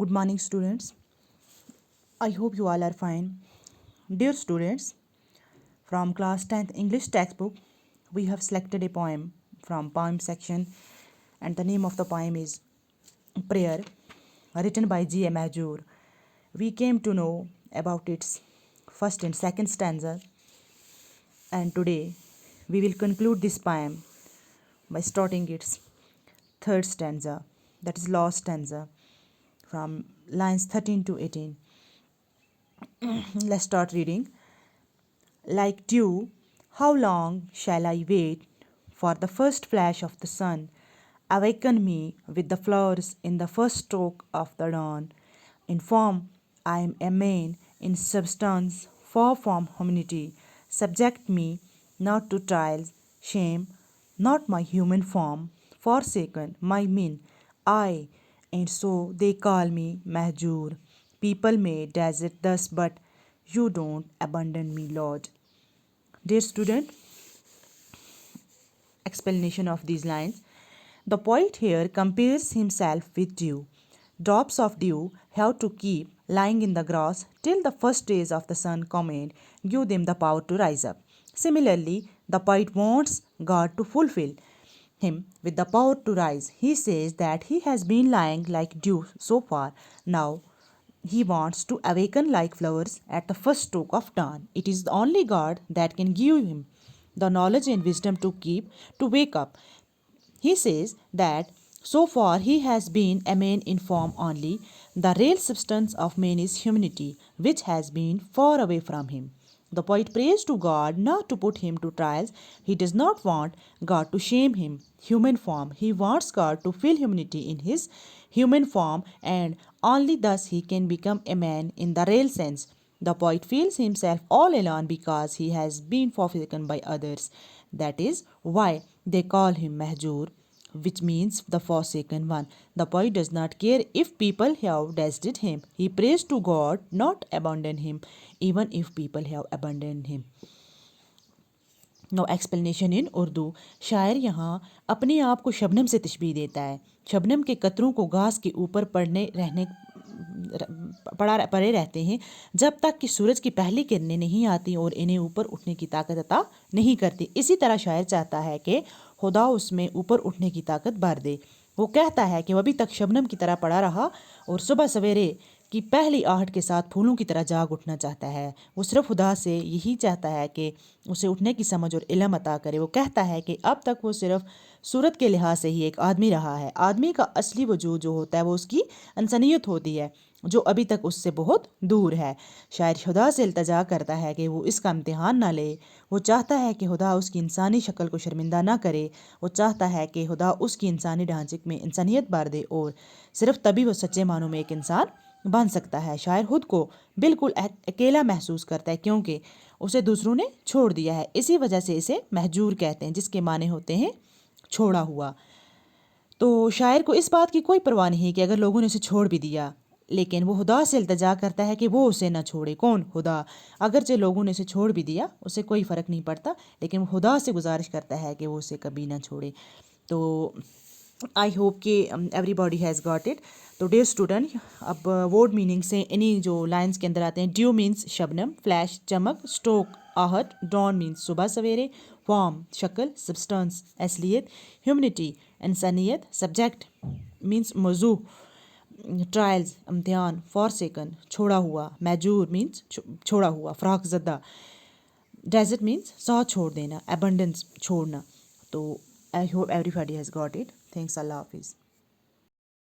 Good morning, students. I hope you all are fine. Dear students, from class 10th English textbook, we have selected a poem from poem section, and the name of the poem is Prayer, written by G. M. Azure. We came to know about its first and second stanza, and today we will conclude this poem by starting its third stanza, that is last stanza, from lines 13 to 18. Let's start reading. Like dew, how long shall I wait for the first flash of the sun? Awaken me with the flowers in the first stroke of the dawn. In form, I am a man; in substance, far from humanity. Subject me not to trials, shame, not my human form. Forsaken, my min, I, and so they call me Mahjur. People may desert thus, but you don't abandon me, Lord. Dear student, explanation of these lines. The poet here compares himself with dew. Drops of dew have to keep lying in the grass till the first rays of the sun come and give them the power to rise up. Similarly, the poet wants God to fulfill him with the power to rise. He says that he has been lying like dew so far. Now he wants to awaken like flowers at the first stroke of dawn. It is only God that can give him the knowledge and wisdom to wake up. He says that so far he has been a man in form only. The real substance of man is humanity, which has been far away from him. The poet prays to God not to put him to trials. He does not want God to shame him, human form. He wants God to feel humanity in his human form, and only thus he can become a man in the real sense. The poet feels himself all alone because he has been forsaken by others. That is why they call him Mahjur, which means the forsaken one. The poet does not care if people have deserted him. He prays to God not abandon him, even if people have abandoned him. No explanation in Urdu. शायर यहाँ अपने आप को शबनम से तशबीह देता है. शबनम के कतरों को घास के ऊपर पड़े रहते हैं जब तक कि सूरज की पहली किरणें नहीं आती और इन्हें ऊपर उठने की ताकत अता नहीं करती. इसी तरह शायर चाहता है कि खुदा उसमें ऊपर उठने की ताकत भर दे. वो कहता है कि वो अभी तक शबनम की तरह पड़ा रहा और सुबह सवेरे की पहली आहट के साथ फूलों की तरह जाग उठना चाहता है. वो सिर्फ खुदा से यही चाहता है कि उसे उठने की समझ और इल्म अता करे. वो कहता है कि अब तक वो सिर्फ सूरत के लिहाज से ही एक आदमी रहा है. आदमी का असली वजूद जो होता है वो उसकी इंसानियत होती है, जो अभी तक उससे बहुत दूर है. शायर खुदा से इल्तजा करता है कि वो इसका इम्तिहान ना ले. वो चाहता है कि खुदा उसकी इंसानी शक्ल को शर्मिंदा ना करे. वो चाहता है कि खुदा उसकी इंसानी ढांचे में इंसानियत भर दे और सिर्फ तभी वो सच्चे मानों में एक इंसान बन सकता है. शायर खुद को बिल्कुल अकेला महसूस करता है क्योंकि उसे दूसरों ने छोड़ दिया है. इसी वजह से इसे महजूर कहते हैं, जिसके माने होते हैं छोड़ा हुआ. तो शायर को इस बात की कोई परवाह नहीं कि अगर लोगों ने उसे छोड़ भी दिया, लेकिन वो खुदा से इल्तजा करता है कि वो उसे ना छोड़े. कौन? खुदा. अगरचे लोगों ने उसे छोड़ भी दिया उसे कोई फ़र्क नहीं पड़ता, लेकिन वो खुदा से गुजारिश करता है कि वो उसे कभी ना छोड़े. तो आई होप कि एवरीबॉडी हैज़ गॉट इट. तो डियर स्टूडेंट, अब वर्ड मीनिंग से इन्हीं जो लाइंस के अंदर आते हैं. ड्यू मीन्स शबनम, फ्लैश चमक, स्ट्रोक आहट, डॉन मीन्स सुबह सवेरे, फॉर्म शक्ल, सब्सटेंस असलियत, ह्यूमनिटी इंसानियत, सब्जेक्ट मीन्स मौजू, ट्रायल्स इम्तिहान, फॉरसेकन छोड़ा हुआ, मैजूर मीन्स छोड़ा हुआ, फ़राख ज़दा, डेजर्ट मीन्स साथ छोड़ देना, एबंडेंस छोड़ना. तो I hope everybody has got it. Thanks. अल्लाह हाफिज़.